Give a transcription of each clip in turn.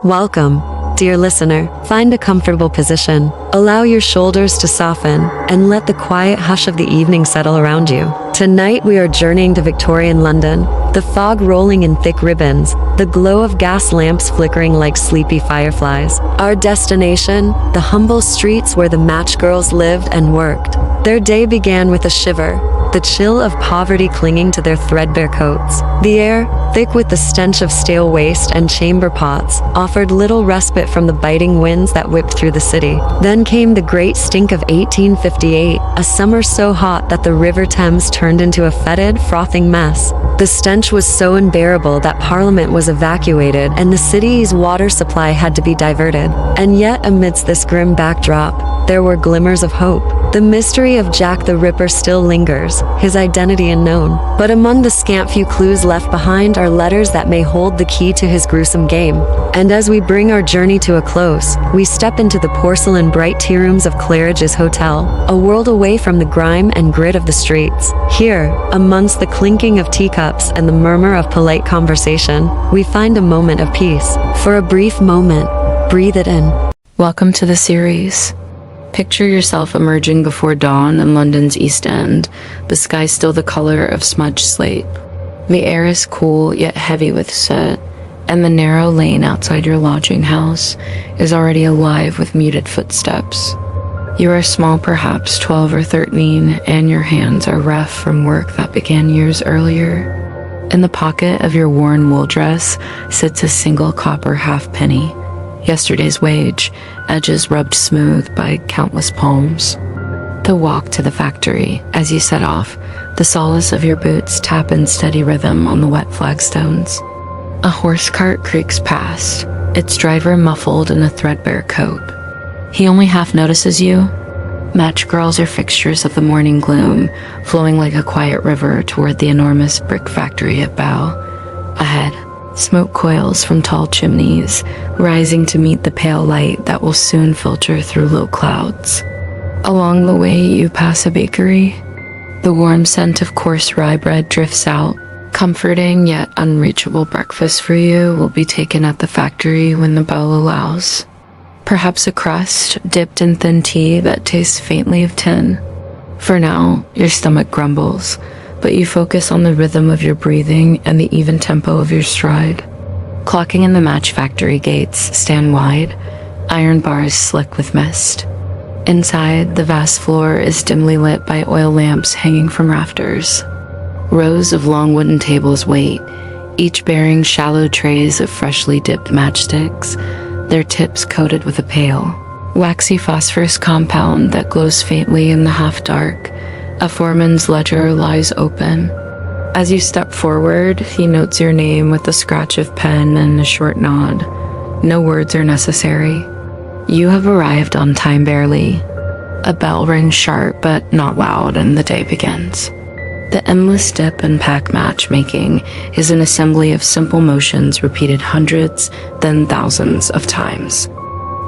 Welcome, dear listener. Find a comfortable position, allow your shoulders to soften, and let the quiet hush of the evening settle around you. Tonight we are journeying to Victorian London, the fog rolling in thick ribbons, the glow of gas lamps flickering like sleepy fireflies. Our destination, the humble streets where the match girls lived and worked. Their day began with a shiver, the chill of poverty clinging to their threadbare coats. The air, thick with the stench of stale waste and chamber pots, offered little respite from the biting winds that whipped through the city. Then came the great stink of 1858, a summer so hot that the River Thames turned into a fetid, frothing mess. The stench was so unbearable that Parliament was evacuated and the city's water supply had to be diverted. And yet, amidst this grim backdrop, there were glimmers of hope. The mystery of Jack the Ripper still lingers, his identity unknown. But among the scant few clues left behind are letters that may hold the key to his gruesome game. And as we bring our journey to a close, we step into the porcelain-bright tea rooms of Claridge's Hotel, a world away from the grime and grit of the streets. Here, amongst the clinking of teacups and the murmur of polite conversation, we find a moment of peace. For a brief moment, breathe it in. Welcome to the series. Picture yourself emerging before dawn in London's East End, the sky still the color of smudged slate. The air is cool yet heavy with soot, and the narrow lane outside your lodging house is already alive with muted footsteps. You are small, perhaps 12 or 13, and your hands are rough from work that began years earlier. In the pocket of your worn wool dress sits a single copper halfpenny. Yesterday's wage, edges rubbed smooth by countless palms. The walk to the factory, as you set off, the solace of your boots tap in steady rhythm on the wet flagstones. A horse cart creaks past, its driver muffled in a threadbare coat. He only half notices you. Match girls are fixtures of the morning gloom, flowing like a quiet river toward the enormous brick factory at Bow. Ahead, smoke coils from tall chimneys, rising to meet the pale light that will soon filter through low clouds. Along the way, you pass a bakery. The warm scent of coarse rye bread drifts out. Comforting yet unreachable breakfast for you will be taken at the factory when the bell allows. Perhaps a crust dipped in thin tea that tastes faintly of tin. For now, your stomach grumbles, but you focus on the rhythm of your breathing and the even tempo of your stride. Clocking in the match factory gates stand wide, iron bars slick with mist. Inside, the vast floor is dimly lit by oil lamps hanging from rafters. Rows of long wooden tables wait, each bearing shallow trays of freshly dipped matchsticks, their tips coated with a pale, waxy phosphorus compound that glows faintly in the half-dark. A foreman's ledger lies open. As you step forward, he notes your name with a scratch of pen and a short nod. No words are necessary. You have arrived on time barely. A bell rings sharp but not loud, and the day begins. The endless dip and pack matchmaking is an assembly of simple motions repeated hundreds, then thousands of times.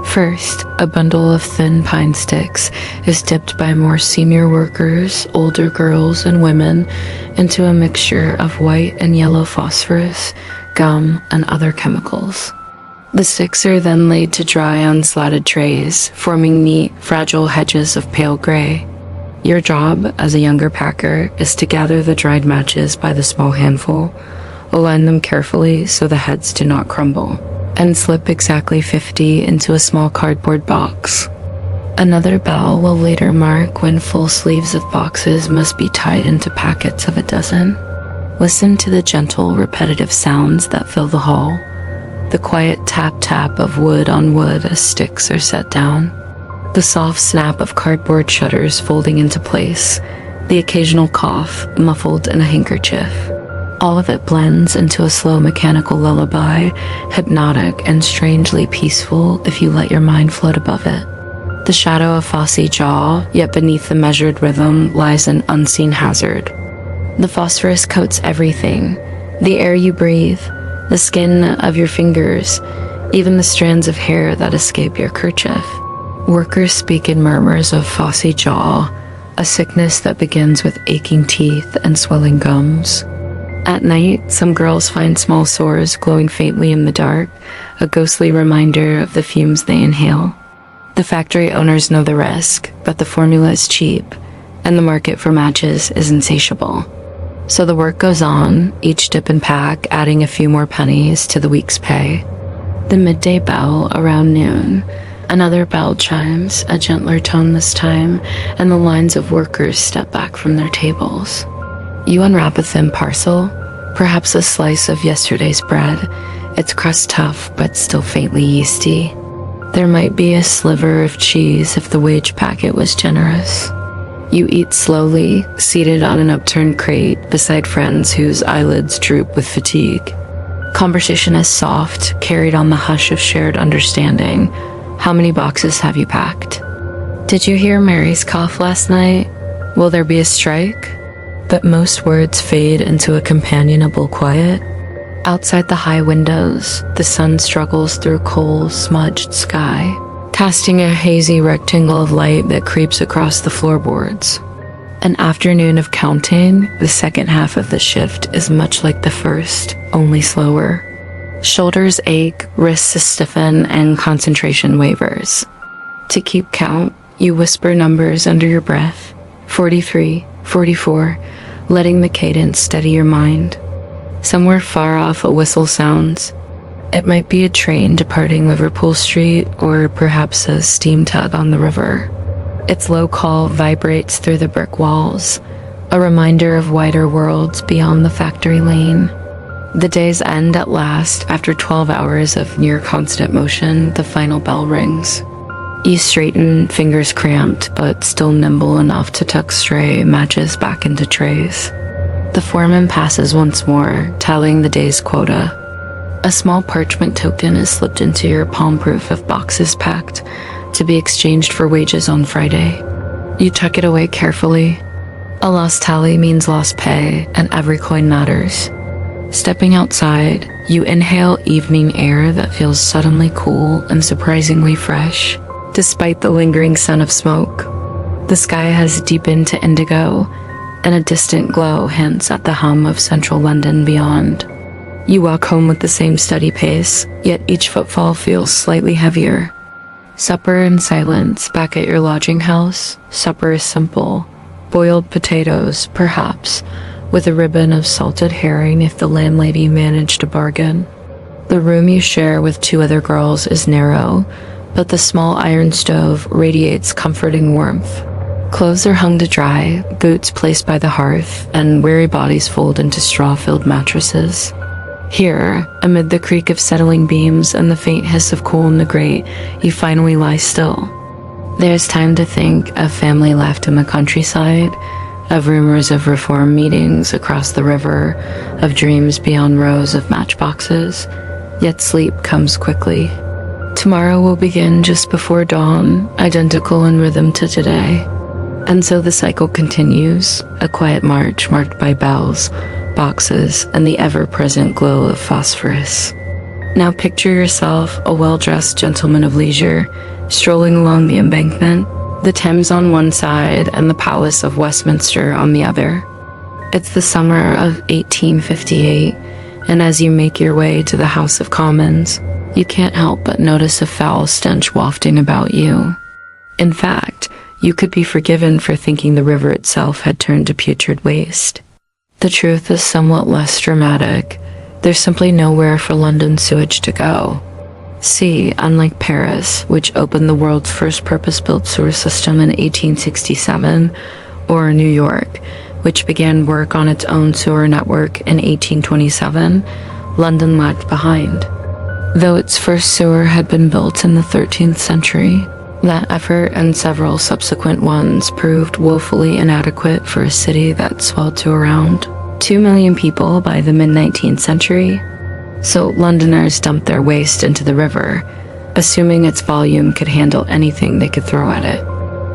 First, a bundle of thin pine sticks is dipped by more senior workers, older girls and women, into a mixture of white and yellow phosphorus, gum, and other chemicals. The sticks are then laid to dry on slatted trays, forming neat, fragile hedges of pale gray. Your job, as a younger packer, is to gather the dried matches by the small handful, align them carefully so the heads do not crumble, and slip exactly 50 into a small cardboard box. Another bell will later mark when full sleeves of boxes must be tied into packets of a dozen. Listen to the gentle, repetitive sounds that fill the hall, the quiet tap-tap of wood on wood as sticks are set down, the soft snap of cardboard shutters folding into place, the occasional cough muffled in a handkerchief. All of it blends into a slow mechanical lullaby, hypnotic and strangely peaceful if you let your mind float above it. The shadow of Fosse Jaw, yet beneath the measured rhythm, lies an unseen hazard. The phosphorus coats everything, the air you breathe, the skin of your fingers, even the strands of hair that escape your kerchief. Workers speak in murmurs of Fosse Jaw, a sickness that begins with aching teeth and swelling gums. At night, some girls find small sores glowing faintly in the dark, a ghostly reminder of the fumes they inhale. The factory owners know the risk, but the formula is cheap, and the market for matches is insatiable. So the work goes on, each dip and pack adding a few more pennies to the week's pay. The midday bell around noon. Another bell chimes, a gentler tone this time, and the lines of workers step back from their tables. You unwrap a thin parcel, perhaps a slice of yesterday's bread, its crust tough but still faintly yeasty. There might be a sliver of cheese if the wage packet was generous. You eat slowly, seated on an upturned crate beside friends whose eyelids droop with fatigue. Conversation is soft, carried on the hush of shared understanding. How many boxes have you packed? Did you hear Mary's cough last night? Will there be a strike? But most words fade into a companionable quiet. Outside the high windows, the sun struggles through coal-smudged sky, casting a hazy rectangle of light that creeps across the floorboards. An afternoon of counting, the second half of the shift is much like the first, only slower. Shoulders ache, wrists stiffen, and concentration wavers. To keep count, you whisper numbers under your breath, 43, 44, letting the cadence steady your mind. Somewhere far off, a whistle sounds. It might be a train departing Liverpool Street, or perhaps a steam tug on the river. Its low call vibrates through the brick walls, a reminder of wider worlds beyond the factory lane. The days end at last. After 12 hours of near constant motion, the final bell rings. You straighten, fingers cramped, but still nimble enough to tuck stray matches back into trays. The foreman passes once more, tallying the day's quota. A small parchment token is slipped into your palm proof of boxes packed, to be exchanged for wages on Friday. You tuck it away carefully. A lost tally means lost pay, and every coin matters. Stepping outside, you inhale evening air that feels suddenly cool and surprisingly fresh, despite the lingering scent of smoke. The sky has deepened to indigo, and a distant glow hints at the hum of central London beyond. You walk home with the same steady pace, yet each footfall feels slightly heavier. Supper in silence back at your lodging house. Supper is simple. Boiled potatoes, perhaps, with a ribbon of salted herring if the landlady managed to bargain. The room you share with two other girls is narrow, but the small iron stove radiates comforting warmth. Clothes are hung to dry, boots placed by the hearth, and weary bodies fold into straw-filled mattresses. Here, amid the creak of settling beams and the faint hiss of coal in the grate, you finally lie still. There's time to think of family left in the countryside, of rumors of reform meetings across the river, of dreams beyond rows of matchboxes, yet sleep comes quickly. Tomorrow will begin just before dawn, identical in rhythm to today. And so the cycle continues, a quiet march marked by bells, boxes, and the ever-present glow of phosphorus. Now picture yourself a well-dressed gentleman of leisure, strolling along the embankment, the Thames on one side and the Palace of Westminster on the other. It's the summer of 1858, and as you make your way to the House of Commons, you can't help but notice a foul stench wafting about you. In fact, you could be forgiven for thinking the river itself had turned to putrid waste. The truth is somewhat less dramatic. There's simply nowhere for London sewage to go. See, unlike Paris, which opened the world's first purpose-built sewer system in 1867, or New York, which began work on its own sewer network in 1827, London lagged behind. Though its first sewer had been built in the 13th century, that effort and several subsequent ones proved woefully inadequate for a city that swelled to around 2 million people by the mid-19th century. So Londoners dumped their waste into the river, assuming its volume could handle anything they could throw at it.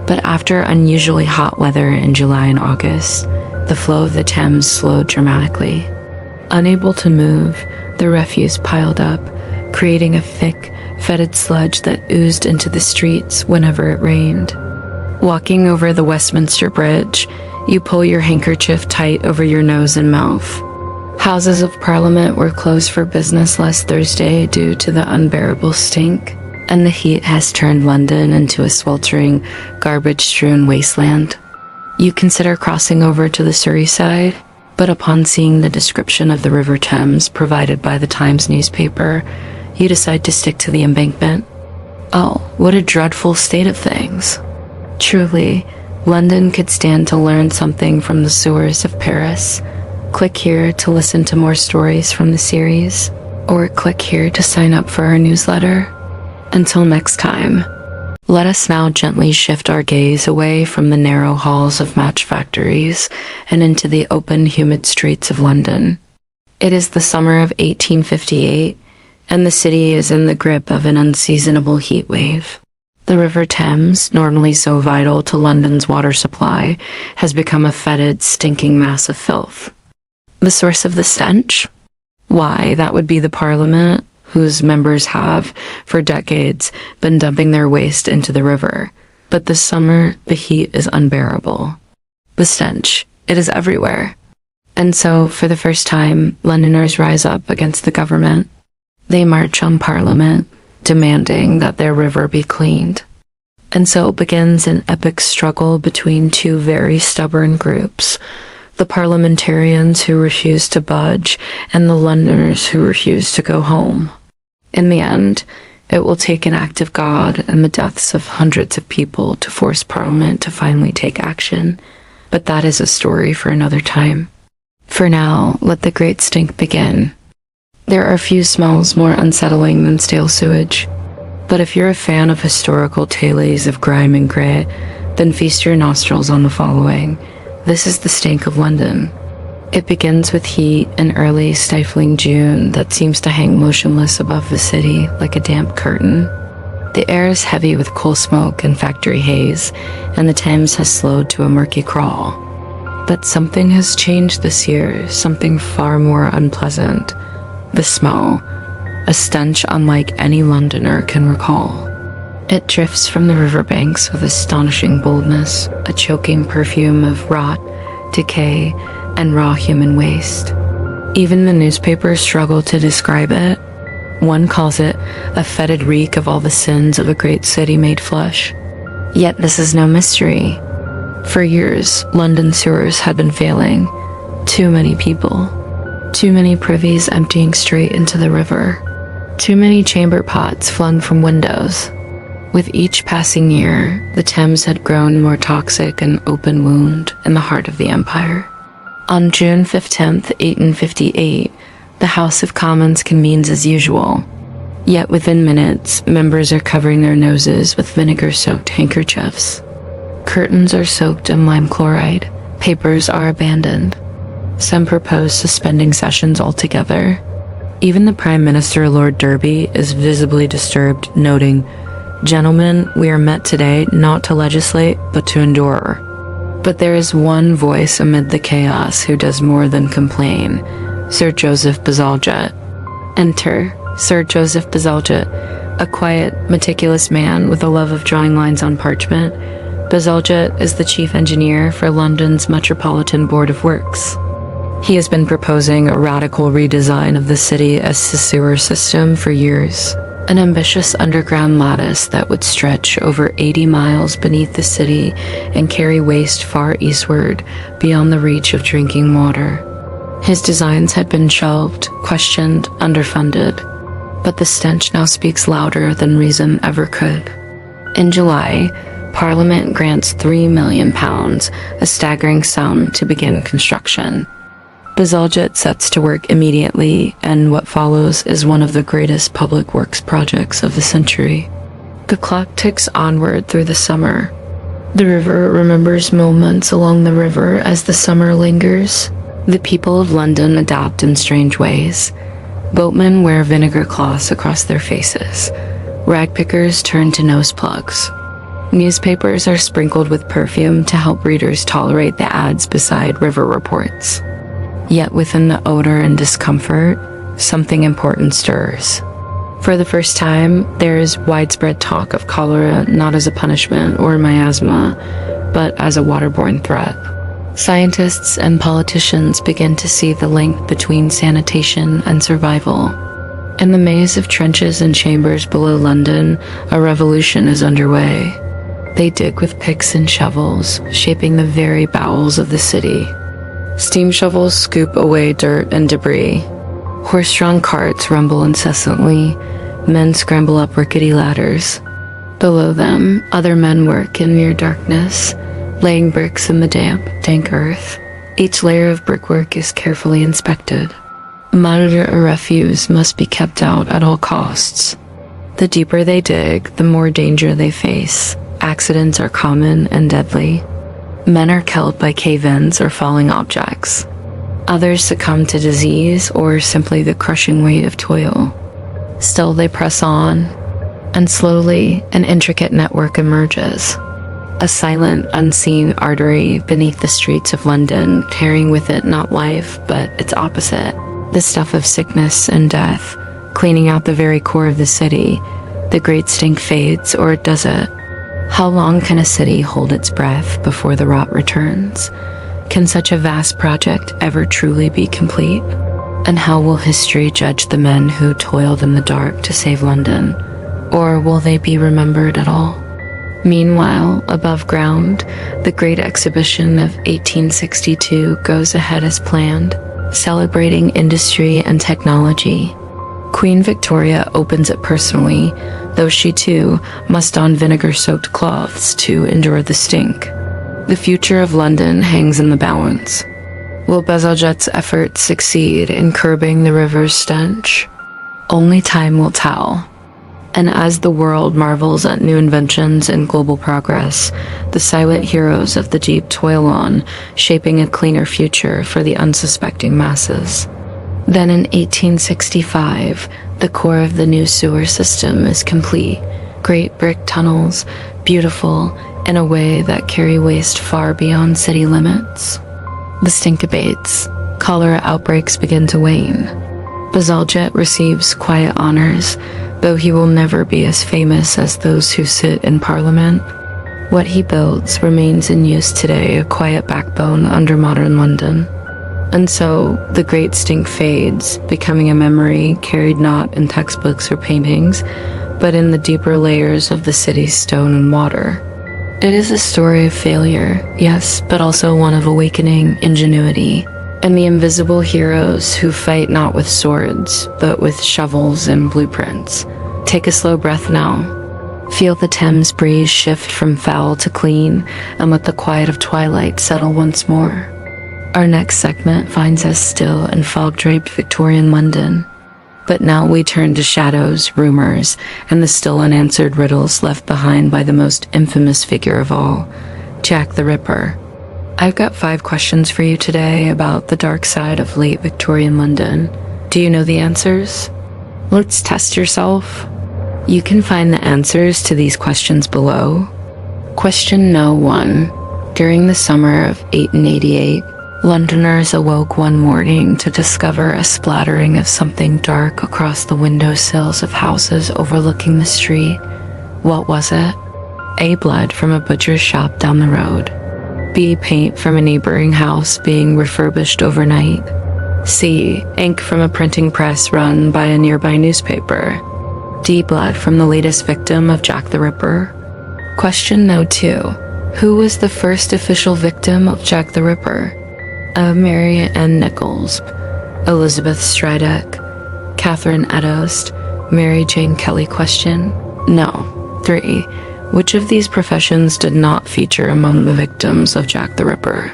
But after unusually hot weather in July and August, the flow of the Thames slowed dramatically. Unable to move, the refuse piled up, creating a thick, fetid sludge that oozed into the streets whenever it rained. Walking over the Westminster Bridge, you pull your handkerchief tight over your nose and mouth. Houses of Parliament were closed for business last Thursday due to the unbearable stink, and the heat has turned London into a sweltering, garbage-strewn wasteland. You consider crossing over to the Surrey side, but upon seeing the description of the River Thames provided by the Times newspaper, you decide to stick to the embankment. Oh, what a dreadful state of things. Truly, London could stand to learn something from the sewers of Paris. Click here to listen to more stories from the series, or click here to sign up for our newsletter. Until next time, let us now gently shift our gaze away from the narrow halls of match factories and into the open, humid streets of London. It is the summer of 1858, and the city is in the grip of an unseasonable heat wave. The River Thames, normally so vital to London's water supply, has become a fetid, stinking mass of filth. The source of the stench? Why, that would be the Parliament, whose members have, for decades, been dumping their waste into the river. But this summer, the heat is unbearable. The stench, it is everywhere. And so, for the first time, Londoners rise up against the government. They march on Parliament, demanding that their river be cleaned. And so begins an epic struggle between two very stubborn groups, the parliamentarians who refuse to budge and the Londoners who refuse to go home. In the end, it will take an act of God and the deaths of hundreds of people to force Parliament to finally take action, but that is a story for another time. For now, let the great stink begin. There are few smells more unsettling than stale sewage, but if you're a fan of historical tales of grime and grit, then feast your nostrils on the following. This is the stank of London. It begins with heat in early, stifling June that seems to hang motionless above the city like a damp curtain. The air is heavy with coal smoke and factory haze, and the Thames has slowed to a murky crawl. But something has changed this year, something far more unpleasant. The smell, a stench unlike any Londoner can recall. It drifts from the riverbanks with astonishing boldness, a choking perfume of rot, decay, and raw human waste. Even the newspapers struggle to describe it. One calls it a fetid reek of all the sins of a great city made flesh. Yet this is no mystery. For years, London sewers had been failing. Too many people. Too many privies emptying straight into the river. Too many chamber pots flung from windows. With each passing year, the Thames had grown more toxic, an open wound in the heart of the empire. On June 15th, 1858, the House of Commons convenes as usual. Yet within minutes, members are covering their noses with vinegar-soaked handkerchiefs. Curtains are soaked in lime chloride. Papers are abandoned. Some propose suspending sessions altogether. Even the Prime Minister, Lord Derby, is visibly disturbed, noting, "Gentlemen, we are met today not to legislate, but to endure." But there is one voice amid the chaos who does more than complain, Sir Joseph Bazalgette. Enter Sir Joseph Bazalgette, a quiet, meticulous man with a love of drawing lines on parchment. Bazalgette is the chief engineer for London's Metropolitan Board of Works. He has been proposing a radical redesign of the city as the sewer system for years. An ambitious underground lattice that would stretch over 80 miles beneath the city and carry waste far eastward beyond the reach of drinking water. His designs had been shelved, questioned, underfunded, but the stench now speaks louder than reason ever could. In July, Parliament grants £3 million, a staggering sum to begin construction. Bazalgette sets to work immediately, and what follows is one of the greatest public works projects of the century. The clock ticks onward through the summer. The river remembers moments along the river as the summer lingers. The people of London adapt in strange ways. Boatmen wear vinegar cloths across their faces. Ragpickers turn to nose plugs. Newspapers are sprinkled with perfume to help readers tolerate the ads beside river reports. Yet within the odor and discomfort, something important stirs. For the first time, there is widespread talk of cholera not as a punishment or miasma, but as a waterborne threat. Scientists and politicians begin to see the link between sanitation and survival. In the maze of trenches and chambers below London, a revolution is underway. They dig with picks and shovels, shaping the very bowels of the city. Steam shovels scoop away dirt and debris. Horse-drawn carts rumble incessantly. Men scramble up rickety ladders. Below them, other men work in near darkness, laying bricks in the damp, dank earth. Each layer of brickwork is carefully inspected. Mud or refuse must be kept out at all costs. The deeper they dig, the more danger they face. Accidents are common and deadly. Men are killed by cave-ins or falling objects. Others succumb to disease or simply the crushing weight of toil. Still they press on, and slowly an intricate network emerges. A silent, unseen artery beneath the streets of London, carrying with it not life, but its opposite, the stuff of sickness and death, cleaning out the very core of the city. The great stink fades, or does it? How long can a city hold its breath before the rot returns? Can such a vast project ever truly be complete? And how will history judge the men who toiled in the dark to save London? Or will they be remembered at all? Meanwhile, above ground, the Great Exhibition of 1862 goes ahead as planned, celebrating industry and technology. Queen Victoria opens it personally, though she too must don vinegar-soaked cloths to endure the stink. The future of London hangs in the balance. Will Bazalgette's efforts succeed in curbing the river's stench? Only time will tell. And as the world marvels at new inventions and global progress, the silent heroes of the deep toil on, shaping a cleaner future for the unsuspecting masses. Then in 1865, the core of the new sewer system is complete. Great brick tunnels, beautiful in a way that carry waste far beyond city limits. The stink abates. Cholera outbreaks begin to wane. Bazalgette receives quiet honors, though he will never be as famous as those who sit in Parliament. What he builds remains in use today, a quiet backbone under modern London. And so, the great stink fades, becoming a memory carried not in textbooks or paintings, but in the deeper layers of the city's stone and water. It is a story of failure, yes, but also one of awakening ingenuity, and the invisible heroes who fight not with swords, but with shovels and blueprints. Take a slow breath now. Feel the Thames breeze shift from foul to clean, and let the quiet of twilight settle once more. Our next segment finds us still in fog-draped Victorian London. But now we turn to shadows, rumors, and the still unanswered riddles left behind by the most infamous figure of all, Jack the Ripper. I've got 5 questions for you today about the dark side of late Victorian London. Do you know the answers? Let's test yourself. You can find the answers to these questions below. Question No. 1. During the summer of 1888, Londoners awoke one morning to discover a splattering of something dark across the windowsills of houses overlooking the street. What was it? A. Blood from a butcher's shop down the road. B. Paint from a neighboring house being refurbished overnight. C. Ink from a printing press run by a nearby newspaper. D. Blood from the latest victim of Jack the Ripper. Question No. 2. Who was the first official victim of Jack the Ripper? Mary Ann Nichols, Elizabeth Strydeck, Catherine Edost, Mary Jane Kelly. Question No. 3. Which of these professions did not feature among the victims of Jack the Ripper?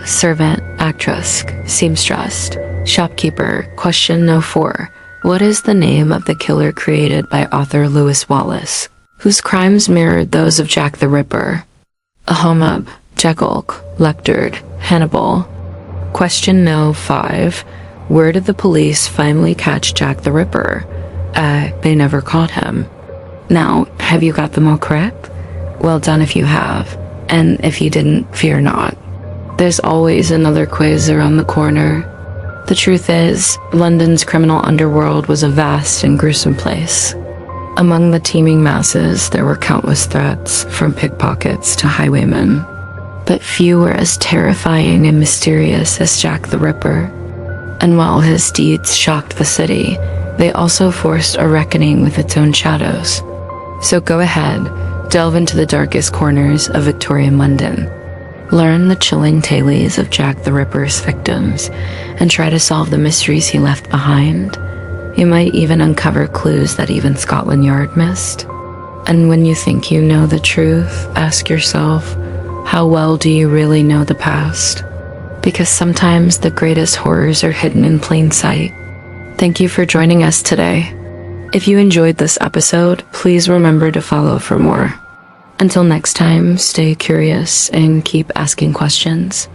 Servant, actress, seamstress, shopkeeper. Question No. 4. What is the name of the killer created by author Lewis Wallace, whose crimes mirrored those of Jack the Ripper? Ahomab, Jekyll, Lecter, Hannibal. Question No. 5. Where did the police finally catch Jack the Ripper? They never caught him. Now, have you got them all correct? Well done if you have, and if you didn't, fear not. There's always another quiz around the corner. The truth is, London's criminal underworld was a vast and gruesome place. Among the teeming masses, there were countless threats, from pickpockets to highwaymen. but few were as terrifying and mysterious as Jack the Ripper. And while his deeds shocked the city, they also forced a reckoning with its own shadows. So go ahead, delve into the darkest corners of Victorian London. Learn the chilling tales of Jack the Ripper's victims, and try to solve the mysteries he left behind. You might even uncover clues that even Scotland Yard missed. And when you think you know the truth, ask yourself, how well do you really know the past? Because sometimes the greatest horrors are hidden in plain sight. Thank you for joining us today. If you enjoyed this episode, please remember to follow for more. Until next time, stay curious and keep asking questions.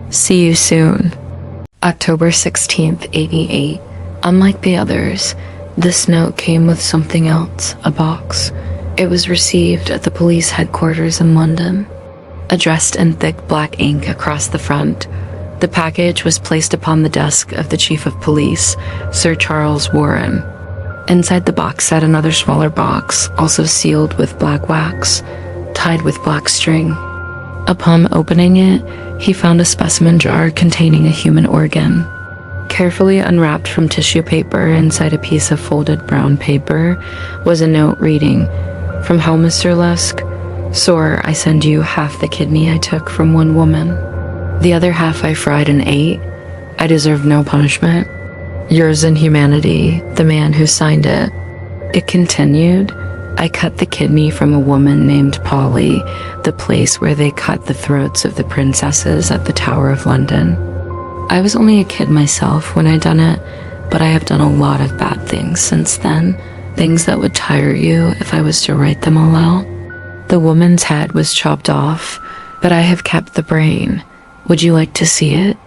See you soon. October 16th, 88. Unlike the others, this note came with something else, a box. It was received at the police headquarters in London. Addressed in thick black ink across the front, the package was placed upon the desk of the Chief of Police, Sir Charles Warren. Inside the box sat another smaller box, also sealed with black wax, tied with black string. Upon opening it, he found a specimen jar containing a human organ. Carefully unwrapped from tissue paper inside a piece of folded brown paper was a note reading, "From home, Mr. Lusk. Sir, I send you half the kidney I took from one woman. The other half I fried and ate. I deserve no punishment. Yours in humanity, the man who signed it." It continued, "I cut the kidney from a woman named Polly, the place where they cut the throats of the princesses at the Tower of London. I was only a kid myself when I done it, but I have done a lot of bad things since then, things that would tire you if I was to write them all out. The woman's head was chopped off, but I have kept the brain. Would you like to see it?"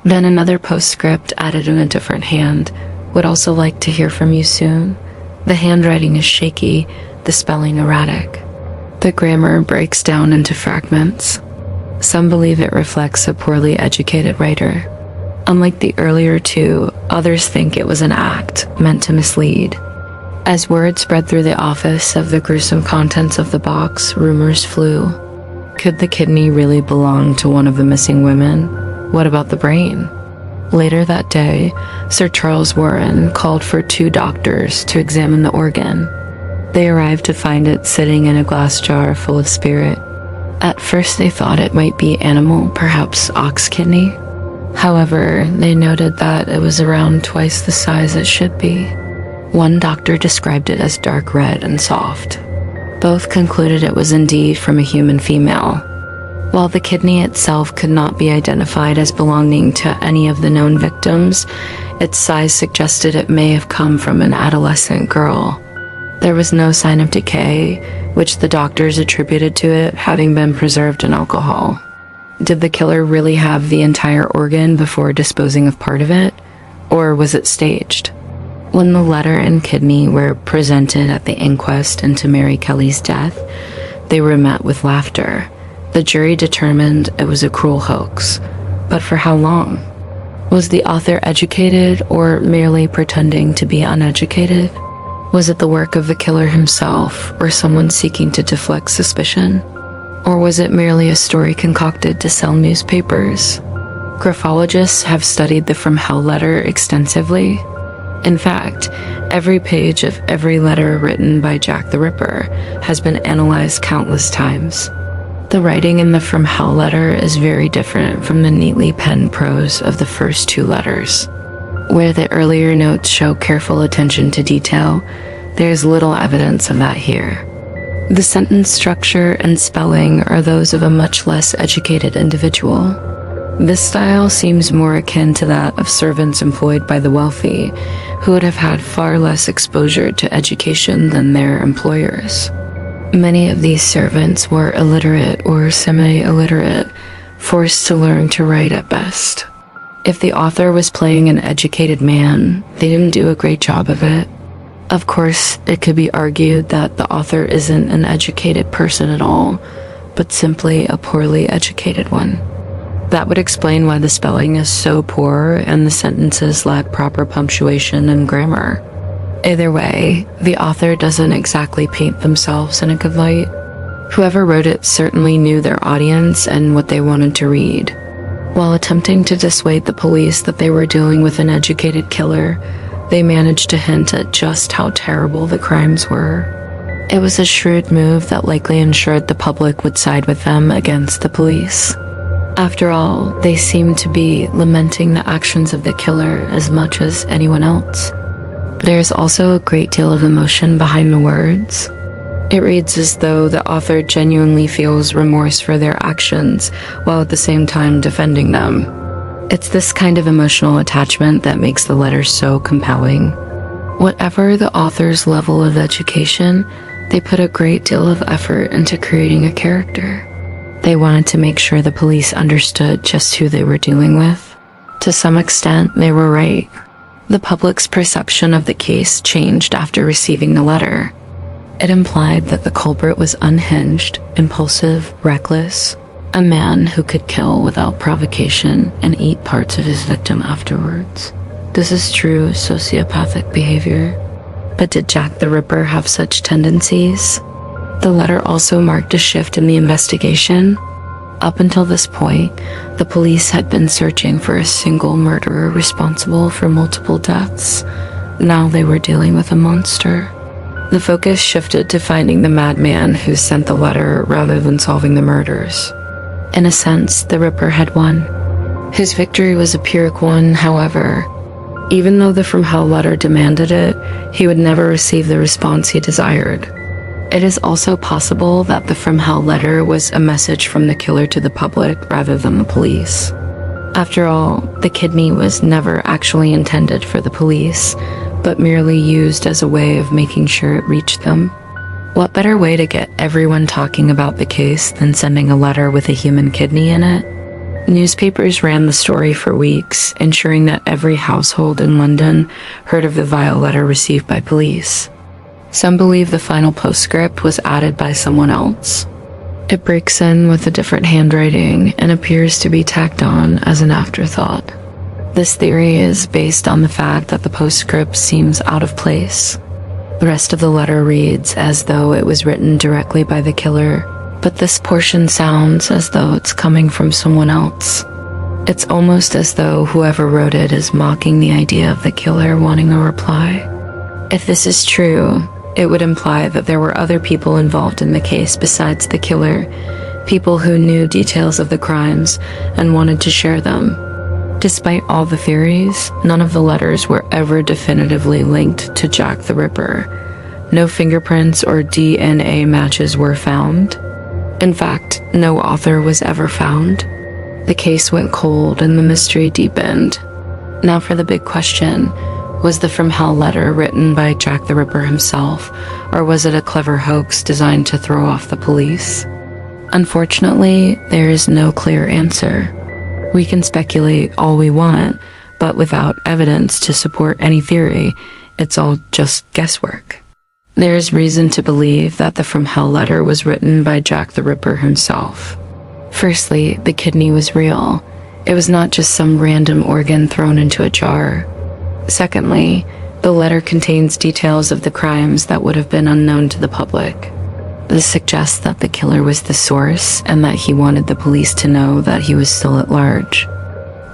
Then another postscript added in a different hand, "Would also like to hear from you soon. The handwriting is shaky, the spelling erratic. The grammar breaks down into fragments. Some believe it reflects a poorly educated writer. Unlike the earlier two, others think it was an act meant to mislead." As word spread through the office of the gruesome contents of the box, rumors flew. Could the kidney really belong to one of the missing women? What about the brain? Later that day, Sir Charles Warren called for 2 doctors to examine the organ. They arrived to find it sitting in a glass jar full of spirit. At first they thought it might be animal, perhaps ox kidney. However, they noted that it was around twice the size it should be. One doctor described it as dark red and soft. Both concluded it was indeed from a human female. While the kidney itself could not be identified as belonging to any of the known victims, its size suggested it may have come from an adolescent girl. There was no sign of decay, which the doctors attributed to it having been preserved in alcohol. Did the killer really have the entire organ before disposing of part of it? Or was it staged? When the letter and kidney were presented at the inquest into Mary Kelly's death, they were met with laughter. The jury determined it was a cruel hoax. But for how long? Was the author educated or merely pretending to be uneducated? Was it the work of the killer himself or someone seeking to deflect suspicion? Or was it merely a story concocted to sell newspapers? Graphologists have studied the From Hell letter extensively. In fact, every page of every letter written by Jack the Ripper has been analyzed countless times. The writing in the From Hell letter is very different from the neatly penned prose of the first 2 letters. Where the earlier notes show careful attention to detail, there is little evidence of that here. The sentence structure and spelling are those of a much less educated individual. This style seems more akin to that of servants employed by the wealthy, who would have had far less exposure to education than their employers. Many of these servants were illiterate or semi-illiterate, forced to learn to write at best. If the author was playing an educated man, they didn't do a great job of it. Of course, it could be argued that the author isn't an educated person at all, but simply a poorly educated one. That would explain why the spelling is so poor and the sentences lack proper punctuation and grammar. Either way, the author doesn't exactly paint themselves in a good light. Whoever wrote it certainly knew their audience and what they wanted to read. While attempting to dissuade the police that they were dealing with an educated killer, they managed to hint at just how terrible the crimes were. It was a shrewd move that likely ensured the public would side with them against the police. After all, they seemed to be lamenting the actions of the killer as much as anyone else. There's also a great deal of emotion behind the words. It reads as though the author genuinely feels remorse for their actions, while at the same time defending them. It's this kind of emotional attachment that makes the letter so compelling. Whatever the author's level of education, they put a great deal of effort into creating a character. They wanted to make sure the police understood just who they were dealing with. To some extent, they were right. The public's perception of the case changed after receiving the letter. It implied that the culprit was unhinged, impulsive, reckless, a man who could kill without provocation and eat parts of his victim afterwards. This is true sociopathic behavior. But did Jack the Ripper have such tendencies? The letter also marked a shift in the investigation. Up until this point, the police had been searching for a single murderer responsible for multiple deaths. Now they were dealing with a monster. The focus shifted to finding the madman who sent the letter rather than solving the murders. In a sense, the Ripper had won. His victory was a Pyrrhic one, however. Even though the From Hell letter demanded it, he would never receive the response he desired. It is also possible that the From Hell letter was a message from the killer to the public rather than the police. After all, the kidney was never actually intended for the police, but merely used as a way of making sure it reached them. What better way to get everyone talking about the case than sending a letter with a human kidney in it? Newspapers ran the story for weeks, ensuring that every household in London heard of the vile letter received by police. Some believe the final postscript was added by someone else. It breaks in with a different handwriting and appears to be tacked on as an afterthought. This theory is based on the fact that the postscript seems out of place. The rest of the letter reads as though it was written directly by the killer, but this portion sounds as though it's coming from someone else. It's almost as though whoever wrote it is mocking the idea of the killer wanting a reply. If this is true, it would imply that there were other people involved in the case besides the killer, people who knew details of the crimes and wanted to share them. Despite all the theories, none of the letters were ever definitively linked to Jack the Ripper. No fingerprints or DNA matches were found. In fact, no author was ever found. The case went cold and the mystery deepened. Now for the big question. Was the From Hell letter written by Jack the Ripper himself, or was it a clever hoax designed to throw off the police? Unfortunately, there is no clear answer. We can speculate all we want, but without evidence to support any theory, it's all just guesswork. There is reason to believe that the From Hell letter was written by Jack the Ripper himself. Firstly, the kidney was real. It was not just some random organ thrown into a jar. Secondly, the letter contains details of the crimes that would have been unknown to the public. This suggests that the killer was the source and that he wanted the police to know that he was still at large.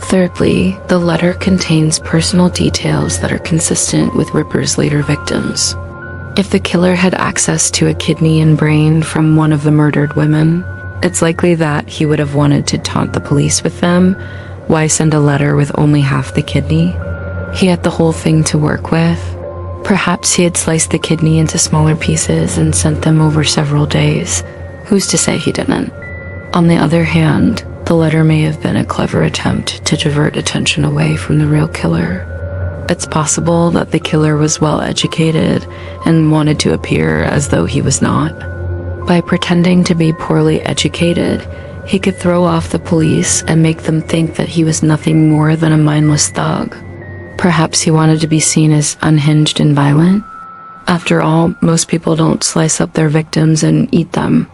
Thirdly, the letter contains personal details that are consistent with Ripper's later victims. If the killer had access to a kidney and brain from one of the murdered women, it's likely that he would have wanted to taunt the police with them. Why send a letter with only half the kidney? He had the whole thing to work with. Perhaps he had sliced the kidney into smaller pieces and sent them over several days. Who's to say he didn't? On the other hand, the letter may have been a clever attempt to divert attention away from the real killer. It's possible that the killer was well educated and wanted to appear as though he was not. By pretending to be poorly educated, he could throw off the police and make them think that he was nothing more than a mindless thug. Perhaps he wanted to be seen as unhinged and violent. After all, most people don't slice up their victims and eat them.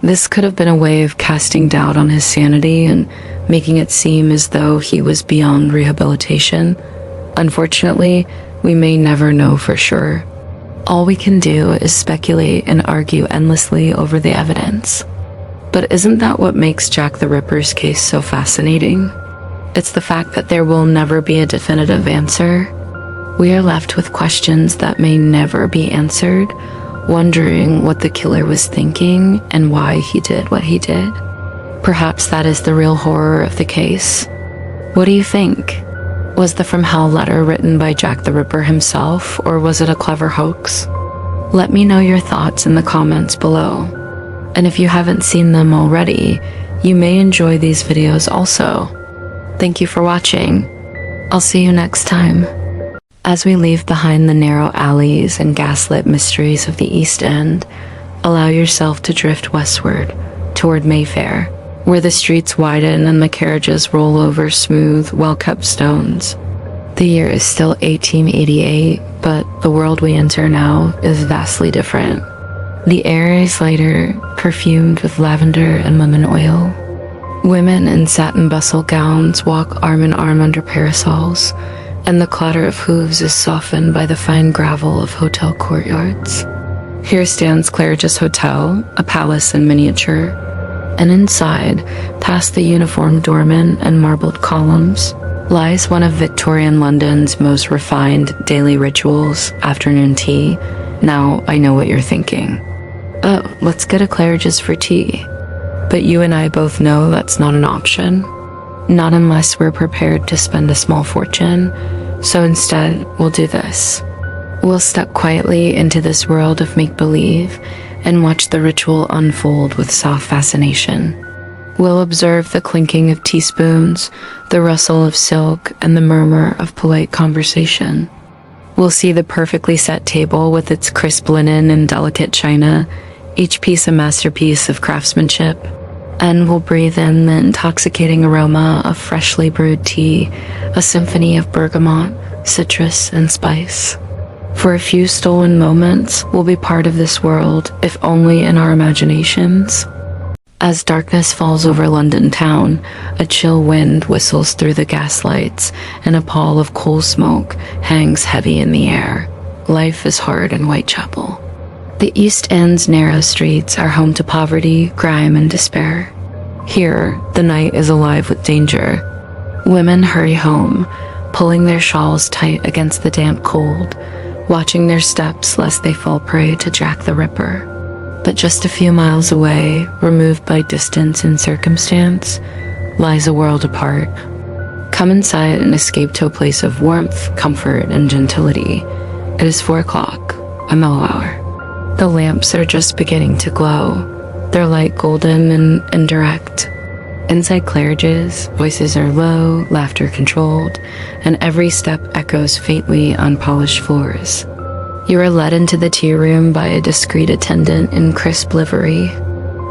This could have been a way of casting doubt on his sanity and making it seem as though he was beyond rehabilitation. Unfortunately, we may never know for sure. All we can do is speculate and argue endlessly over the evidence. But isn't that what makes Jack the Ripper's case so fascinating? It's the fact that there will never be a definitive answer. We are left with questions that may never be answered, wondering what the killer was thinking and why he did what he did. Perhaps that is the real horror of the case. What do you think? Was the From Hell letter written by Jack the Ripper himself, or was it a clever hoax? Let me know your thoughts in the comments below. And if you haven't seen them already, you may enjoy these videos also. Thank you for watching. I'll see you next time. As we leave behind the narrow alleys and gaslit mysteries of the East End, allow yourself to drift westward toward Mayfair, where the streets widen and the carriages roll over smooth, well-kept stones. The year is still 1888, but the world we enter now is vastly different. The air is lighter, perfumed with lavender and lemon oil. Women in satin bustle gowns walk arm in arm under parasols, and the clatter of hooves is softened by the fine gravel of hotel courtyards. Here stands Claridge's Hotel, a palace in miniature, and inside, past the uniformed doormen and marbled columns, lies one of Victorian London's most refined daily rituals, afternoon tea. Now I know what you're thinking. Oh, let's get a Claridge's for tea. But you and I both know that's not an option. Not unless we're prepared to spend a small fortune. So instead, we'll do this. We'll step quietly into this world of make-believe and watch the ritual unfold with soft fascination. We'll observe the clinking of teaspoons, the rustle of silk, and the murmur of polite conversation. We'll see the perfectly set table with its crisp linen and delicate china, each piece a masterpiece of craftsmanship. And we'll breathe in the intoxicating aroma of freshly brewed tea, a symphony of bergamot, citrus, and spice. For a few stolen moments, we'll be part of this world, if only in our imaginations. As darkness falls over London town, a chill wind whistles through the gaslights, and a pall of coal smoke hangs heavy in the air. Life is hard in Whitechapel. The East End's narrow streets are home to poverty, crime, and despair. Here, the night is alive with danger. Women hurry home, pulling their shawls tight against the damp cold, watching their steps lest they fall prey to Jack the Ripper. But just a few miles away, removed by distance and circumstance, lies a world apart. Come inside and escape to a place of warmth, comfort, and gentility. It is 4 o'clock, a mellow hour. The lamps are just beginning to glow, their light golden and indirect. Inside Claridge's, voices are low, laughter controlled, and every step echoes faintly on polished floors. You are led into the tea room by a discreet attendant in crisp livery.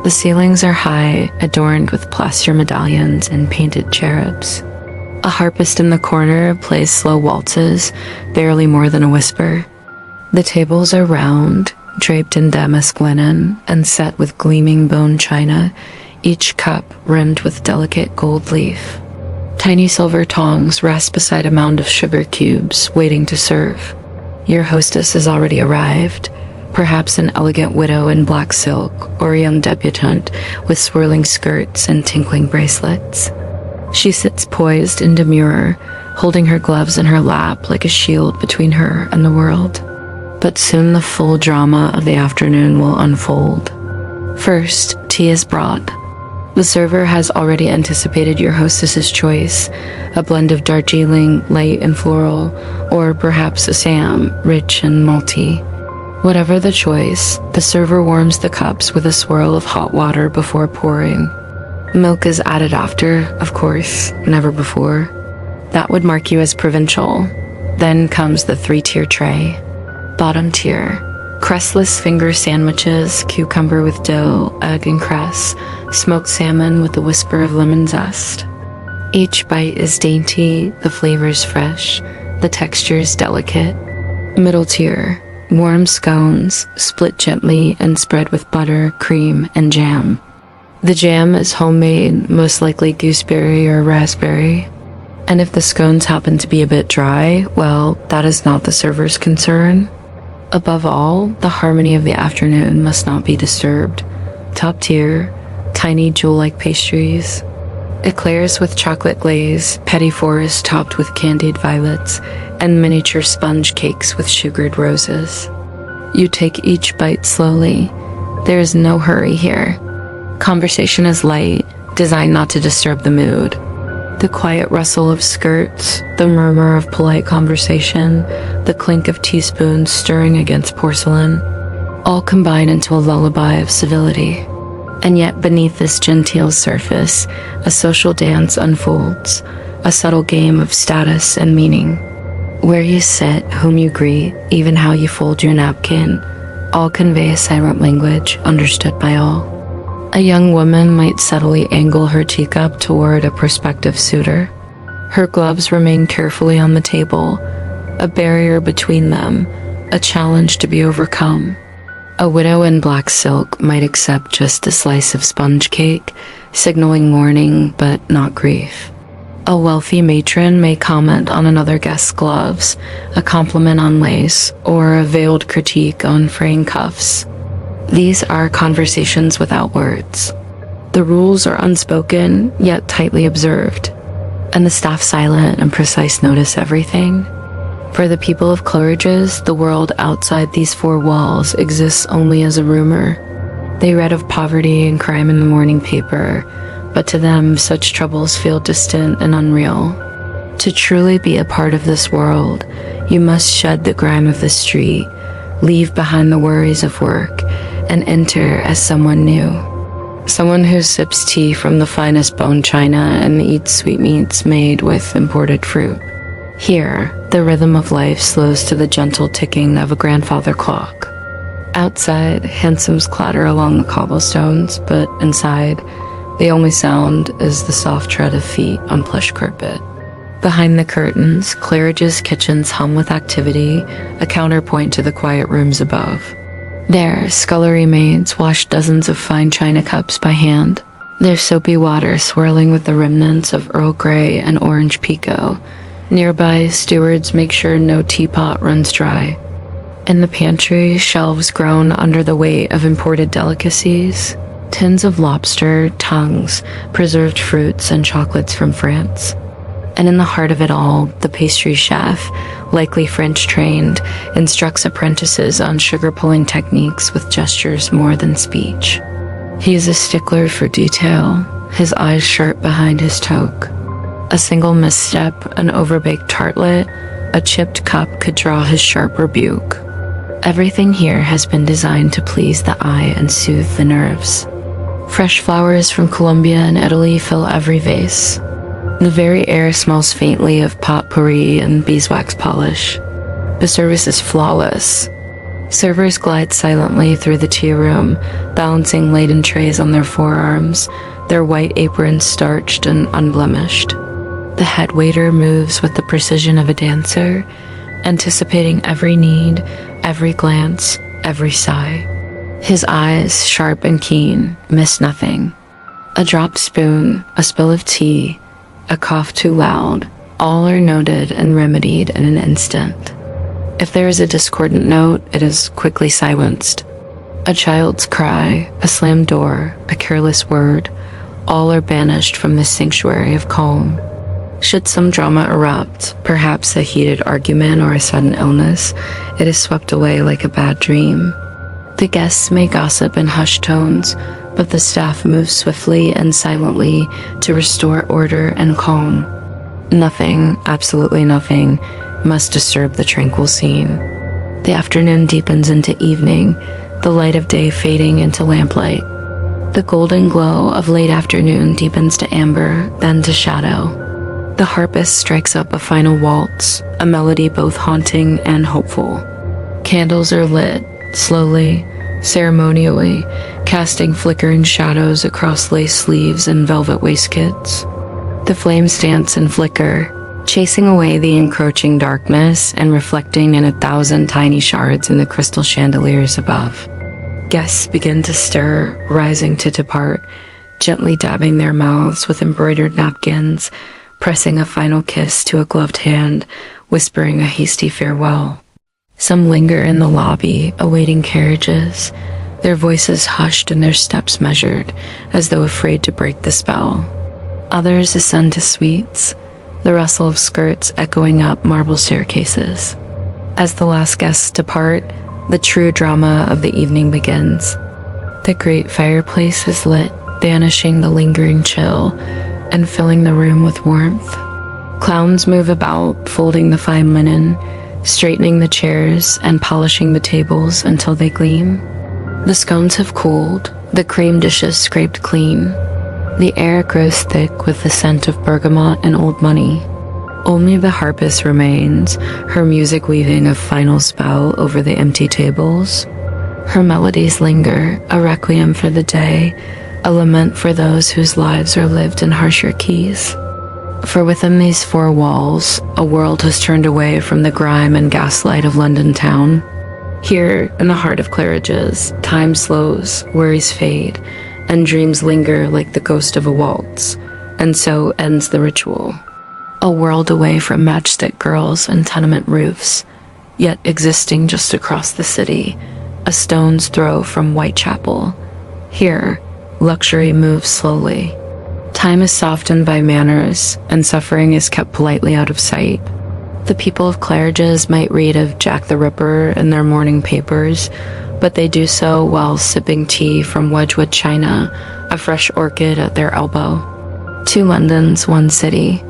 The ceilings are high, adorned with plaster medallions and painted cherubs. A harpist in the corner plays slow waltzes, barely more than a whisper. The tables are round, draped in damask linen and set with gleaming bone china, each cup rimmed with delicate gold leaf. Tiny silver tongs rest beside a mound of sugar cubes, waiting to serve. Your hostess has already arrived, perhaps an elegant widow in black silk, or a young debutante with swirling skirts and tinkling bracelets. She sits poised and demure, holding her gloves in her lap like a shield between her and the world. But soon the full drama of the afternoon will unfold. First, tea is brought. The server has already anticipated your hostess's choice, a blend of Darjeeling, light and floral, or perhaps Assam, rich and malty. Whatever the choice, the server warms the cups with a swirl of hot water before pouring. Milk is added after, of course, never before. That would mark you as provincial. Then comes the 3-tier tray. Bottom tier, crestless finger sandwiches, cucumber with dough, egg and cress, smoked salmon with a whisper of lemon zest. Each bite is dainty, the flavors fresh, the textures delicate. Middle tier, warm scones, split gently and spread with butter, cream, and jam. The jam is homemade, most likely gooseberry or raspberry. And if the scones happen to be a bit dry, well, that is not the server's concern. Above all, the harmony of the afternoon must not be disturbed. Top tier, tiny jewel-like pastries, eclairs with chocolate glaze, petit fours topped with candied violets, and miniature sponge cakes with sugared roses. You take each bite slowly. There is no hurry here. Conversation is light, designed not to disturb the mood. The quiet rustle of skirts, the murmur of polite conversation, the clink of teaspoons stirring against porcelain, all combine into a lullaby of civility. And yet beneath this genteel surface, a social dance unfolds, a subtle game of status and meaning. Where you sit, whom you greet, even how you fold your napkin, all convey a silent language understood by all. A young woman might subtly angle her teacup toward a prospective suitor. Her gloves remain carefully on the table, a barrier between them, a challenge to be overcome. A widow in black silk might accept just a slice of sponge cake, signaling mourning but not grief. A wealthy matron may comment on another guest's gloves, a compliment on lace, or a veiled critique on fraying cuffs. These are conversations without words. The rules are unspoken, yet tightly observed, and the staff silent and precise notice everything. For the people of Claridge's, the world outside these four walls exists only as a rumor. They read of poverty and crime in the morning paper, but to them such troubles feel distant and unreal. To truly be a part of this world, you must shed the grime of the street, leave behind the worries of work, and enter as someone new. Someone who sips tea from the finest bone china and eats sweetmeats made with imported fruit. Here, the rhythm of life slows to the gentle ticking of a grandfather clock. Outside, hansoms clatter along the cobblestones, but inside, the only sound is the soft tread of feet on plush carpet. Behind the curtains, Claridge's kitchens hum with activity, a counterpoint to the quiet rooms above. There, scullery maids wash dozens of fine china cups by hand, their soapy water swirling with the remnants of Earl Grey and orange pekoe. Nearby, stewards make sure no teapot runs dry. In the pantry, shelves groan under the weight of imported delicacies, tins of lobster, tongues, preserved fruits, and chocolates from France. And in the heart of it all, the pastry chef, likely French-trained, instructs apprentices on sugar-pulling techniques with gestures more than speech. He is a stickler for detail, his eyes sharp behind his toque. A single misstep, an overbaked tartlet, a chipped cup could draw his sharp rebuke. Everything here has been designed to please the eye and soothe the nerves. Fresh flowers from Colombia and Italy fill every vase. The very air smells faintly of potpourri and beeswax polish. The service is flawless. Servers glide silently through the tea room, balancing laden trays on their forearms, their white aprons starched and unblemished. The head waiter moves with the precision of a dancer, anticipating every need, every glance, every sigh. His eyes, sharp and keen, miss nothing. A dropped spoon, a spill of tea, a cough too loud, all are noted and remedied in an instant. If there is a discordant note, it is quickly silenced. A child's cry, a slammed door, a careless word, all are banished from this sanctuary of calm. Should some drama erupt, perhaps a heated argument or a sudden illness, it is swept away like a bad dream. The guests may gossip in hushed tones, but the staff moves swiftly and silently to restore order and calm. Nothing, absolutely nothing, must disturb the tranquil scene. The afternoon deepens into evening, the light of day fading into lamplight. The golden glow of late afternoon deepens to amber, then to shadow. The harpist strikes up a final waltz, a melody both haunting and hopeful. Candles are lit, slowly, ceremonially, casting flickering shadows across lace sleeves and velvet waistcoats. The flames dance and flicker, chasing away the encroaching darkness and reflecting in 1,000 tiny shards in the crystal chandeliers above. Guests begin to stir, rising to depart, gently dabbing their mouths with embroidered napkins, pressing a final kiss to a gloved hand, whispering a hasty farewell. Some linger in the lobby, awaiting carriages, their voices hushed and their steps measured, as though afraid to break the spell. Others ascend to suites, the rustle of skirts echoing up marble staircases. As the last guests depart, the true drama of the evening begins. The great fireplace is lit, banishing the lingering chill and filling the room with warmth. Clowns move about, folding the fine linen, straightening the chairs and polishing the tables until they gleam. The scones have cooled, the cream dishes scraped clean. The air grows thick with the scent of bergamot and old money. Only the harpist remains, her music weaving a final spell over the empty tables. Her melodies linger, a requiem for the day, a lament for those whose lives are lived in harsher keys. For within these four walls, a world has turned away from the grime and gaslight of London town. Here, in the heart of Claridge's, time slows, worries fade, and dreams linger like the ghost of a waltz, and so ends the ritual. A world away from matchstick girls and tenement roofs, yet existing just across the city, a stone's throw from Whitechapel. Here, luxury moves slowly. Time is softened by manners, and suffering is kept politely out of sight. The people of Claridge's might read of Jack the Ripper in their morning papers, but they do so while sipping tea from Wedgwood china, a fresh orchid at their elbow. Two Londons, one city,